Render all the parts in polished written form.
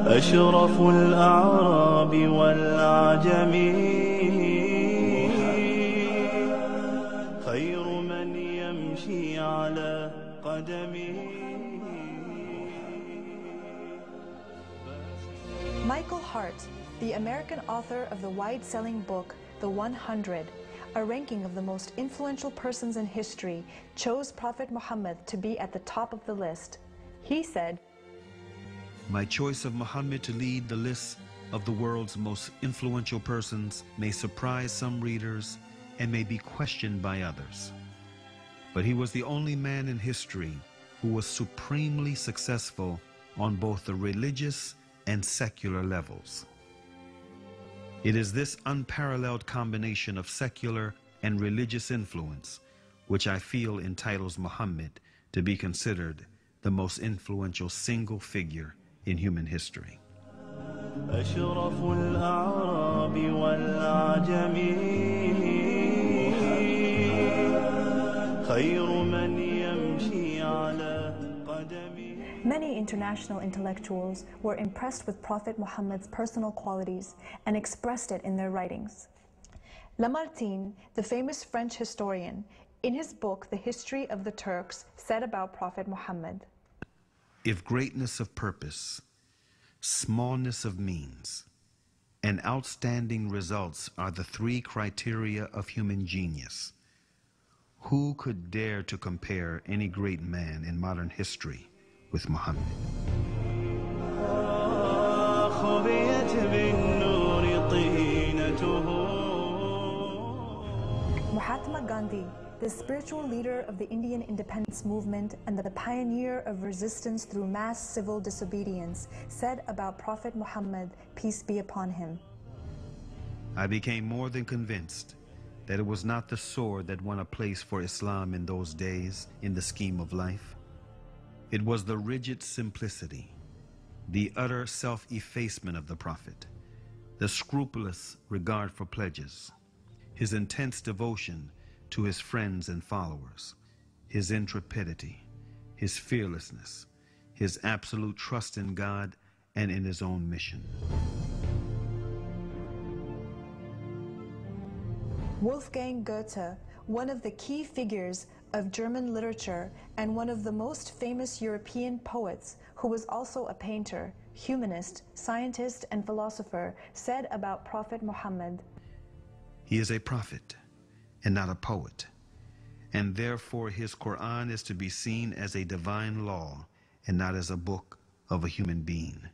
أشرف الأعراب والعجم خير من يمشي على قدمه. Michael Hart, the American author of the wide-selling book The 100, a ranking of the most influential persons in history, chose Prophet Muhammad to be at the top of the list. He said, "My choice of Muhammad to lead the list of the world's most influential persons may surprise some readers and may be questioned by others. But he was the only man in history who was supremely successful on both the religious and secular levels. It is this unparalleled combination of secular and religious influence which I feel entitles Muhammad to be considered the most influential single figure in human history." أشرف الأعراب والعجم خير من يمشي على قدمه. Many international intellectuals were impressed with Prophet Muhammad's personal qualities and expressed it in their writings. Lamartine, the famous French historian, in his book The History of the Turks, said about Prophet Muhammad, "If greatness of purpose, smallness of means, and outstanding results are the three criteria of human genius, who could dare to compare any great man in modern history with Muhammad?" Mahatma Gandhi, the spiritual leader of the Indian independence movement and the pioneer of resistance through mass civil disobedience, said about Prophet Muhammad, peace be upon him, "I became more than convinced that it was not the sword that won a place for Islam in those days in the scheme of life. It was the rigid simplicity, the utter self-effacement of the Prophet, the scrupulous regard for pledges, his intense devotion to his friends and followers, his intrepidity, his fearlessness, his absolute trust in God and in his own mission." Wolfgang Goethe, one of the key figures of German literature and one of the most famous European poets, who was also a painter, humanist, scientist, and philosopher, said about Prophet Muhammad, "He is a prophet and not a poet, and therefore his Quran is to be seen as a divine law and not as a book of a human being,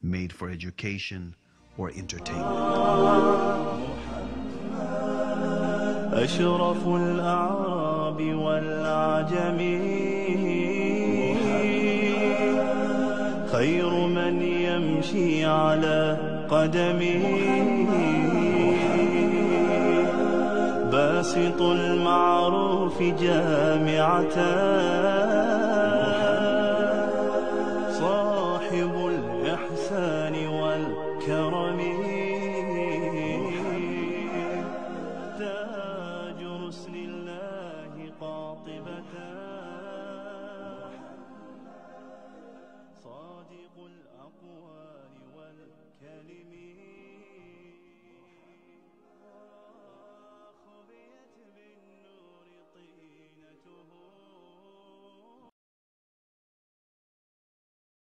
made for education or entertainment." أشرف الأعراب والعجم خير من يمشي على قدمه باسط المعروف جامعة